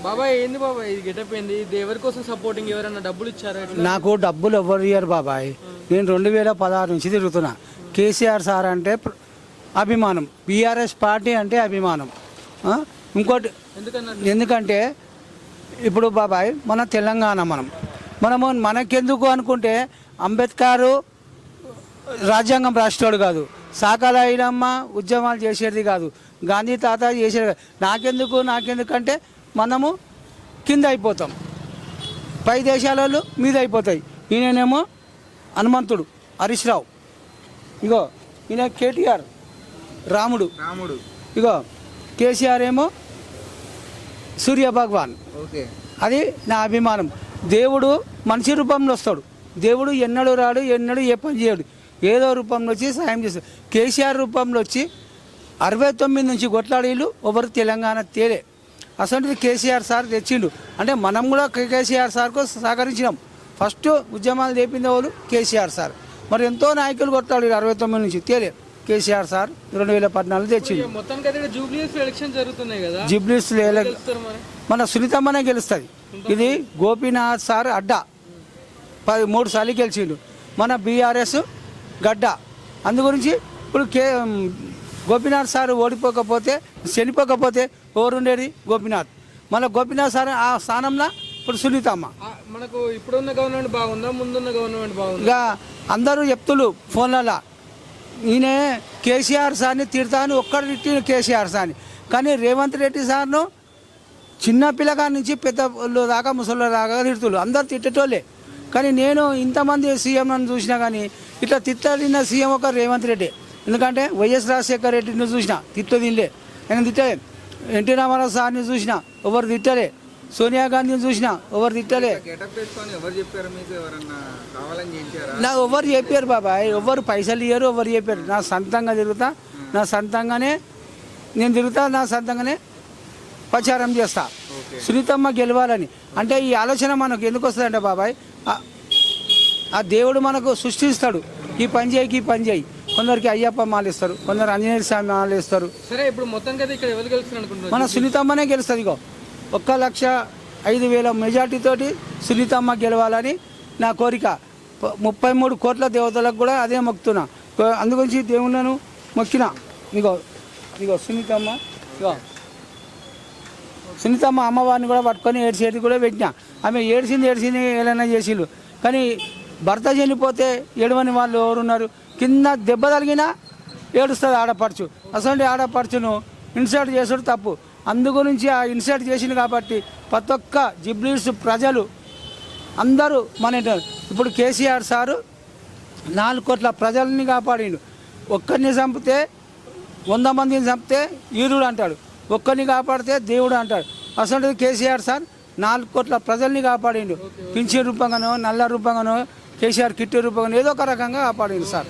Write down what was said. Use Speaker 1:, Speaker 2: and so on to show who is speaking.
Speaker 1: బాబాయ్ ఏంది బాబాయ్ ఇది గెటప్ ఏంది? ఇది ఎవరి కోసం సపోర్టింగ్? ఎవరైనా డబ్బులు ఇచ్చారా?
Speaker 2: నాకు డబ్బులు ఎవరు ఇయ్యరు బాబాయ్. నేను 2016 నుంచి తిరుగుతున్నా. కేసీఆర్ సార్ అంటే అభిమానం, బీఆర్ఎస్ పార్టీ అంటే అభిమానం. ఇంకోటి ఎందుకంటే ఇప్పుడు బాబాయ్ మన తెలంగాణ మనము మనకెందుకు అనుకుంటే అంబేద్కర్ రాజ్యాంగం రాసేవాడు కాదు, సాకాల ఐలమ్మ ఉద్యమాలు చేసేది కాదు, గాంధీ తాత చేసేది కాదు. నాకెందుకంటే మనము కింద అయిపోతాం, పై దేశాలలో మీద అయిపోతాయి. ఈయనేమో హనుమంతుడు హరీష్ రావు, ఇగో ఈయన కేటీఆర్ రాముడు, ఇగో కేసీఆర్ ఏమో సూర్య భగవాన్. అది నా అభిమానం. దేవుడు మనిషి రూపంలో వస్తాడు. దేవుడు ఎన్నడూ రాడు, ఎన్నడూ ఏ పని చేయడు, ఏదో రూపంలో వచ్చి సాయం చేస్తాడు. కేసీఆర్ రూపంలో వచ్చి 69 నుంచి కొట్లాడీళ్ళు ఎవరు తెలంగాణ తేలే. అసలు కేసీఆర్ సార్ తెచ్చిండు అంటే మనం కూడా కేసీఆర్ సార్కు సహకరించినాం. ఫస్ట్ ఉద్యమాలు చేపింది వాళ్ళు కేసీఆర్ సార్. మరి ఎంతో నాయకులు కొట్టాడు 69 నుంచి తేలే. కేసీఆర్ సార్ 2014 తెచ్చిండు. జూబ్లీస్ మన సునీతమ్మనే గెలుస్తుంది. ఇది గోపీనాథ్ సార్ అడ్డా 13 సార్లు గెలిచిండు. మన బీఆర్ఎస్ గడ్డ. అందు గురించి ఇప్పుడు గోపీనాథ్ సార్ ఓడిపోకపోతే చనిపోకపోతే ఎవరుండేది? గోపీనాథ్. మన గోపీనాథ్ సార్ ఆ స్థానంలో ఇప్పుడు సునీతమ్మ.
Speaker 1: మనకు ఇప్పుడున్న గవర్నమెంట్ బాగుందా, ముందున్న గవర్నమెంట్ బాగుందా?
Speaker 2: ఇక అందరూ చెప్తులు ఫోన్లలో ఈయన కేసీఆర్ సార్ని తిడతాను, ఒక్కడు తిట్టిన కేసీఆర్ సార్ని. కానీ రేవంత్ రెడ్డి సార్ను చిన్న పిల్లగాడి నుంచి పెద్ద దాకా ముసలి దాకా తిడుతులు, అందరు తిట్టేటోళ్ళే. కానీ నేను ఇంతమంది సీఎం నన్ను చూసినా కానీ ఇట్లా తిట్టిన సీఎం ఒక రేవంత్ రెడ్డి. ఎందుకంటే వైఎస్ రాజశేఖర రెడ్డిని చూసినా తిట్టు తినలే, నేను తిట్టలే. ఎన్టీ రామారావు సార్ని చూసినా ఎవరు తిట్టలే, సోనియా గాంధీని చూసినా ఎవరు తిట్టలే. నాకు ఎవరు చెప్పారు బాబాయ్, ఎవరు పైసలు ఇయ్యరు, ఎవరు చెప్పారు. నా సొంతంగా తిరుగుతా, నా సొంతంగానే నేను తిరుగుతా, నా సొంతంగానే ప్రచారం చేస్తా. సునీతమ్మ గెలవాలని. అంటే ఈ ఆలోచన మనకు ఎందుకు వస్తుందంటే బాబాయ్, ఆ దేవుడు మనకు సృష్టిస్తాడు, ఈ పని చేయి, ఈ పని చేయి. కొందరికి అయ్యప్ప మాల ఇస్తారు, కొందరు ఆంజనేయ స్వామి మాల ఇస్తారు.
Speaker 1: సరే ఇప్పుడు మొత్తం కదా ఇక్కడ ఎవరు గెలుస్తారు?
Speaker 2: మన సునీతమ్మనే గెలుస్తుంది. ఇగో 1,05,000 మెజార్టీతోటి సునీతమ్మ గెలవాలని నా కోరిక. 33 కోట్ల దేవతలకు కూడా అదే మొక్కుతున్నా. అందుగురించి దేవుళ్ళను మొక్కిన. ఇగో సునీతమ్మ, ఇగో సునీతమ్మ అమ్మవారిని కూడా పట్టుకొని ఏడ్చేది కూడా పెట్టినా. ఆమె ఏడ్చింది ఏదైనా చేసిండు. కానీ భర్త చనిపోతే ఏడవని వాళ్ళు ఎవరున్నారు? కింద దెబ్బ తగిలినా ఏడుస్తుంది ఆడపడుచు. అసలు ఆడపడుచును ఇన్సల్ట్ చేసుడు తప్పు. అందుగురించి ఆ ఇన్సల్ట్ చేసింది కాబట్టి ప్రతి ఒక్క జూబ్లీహిల్స్ ప్రజలు అందరూ మన ఇప్పుడు కేసీఆర్ సారు 4 కోట్ల ప్రజల్ని కాపాడిండు. ఒక్కరిని చంపితే 100 మందిని చంపితే ఈరుడు అంటాడు, ఒక్కరిని కాపాడితే దేవుడు అంటాడు. అసలు కేసీఆర్ సార్ 4 కోట్ల ప్రజల్ని కాపాడిండు. పింఛన్ రూపంగానో, నల్ల రూపంగానో, కేసీఆర్ కిట్ రూపంగానో ఏదో ఒక రకంగా కాపాడిండు సార్.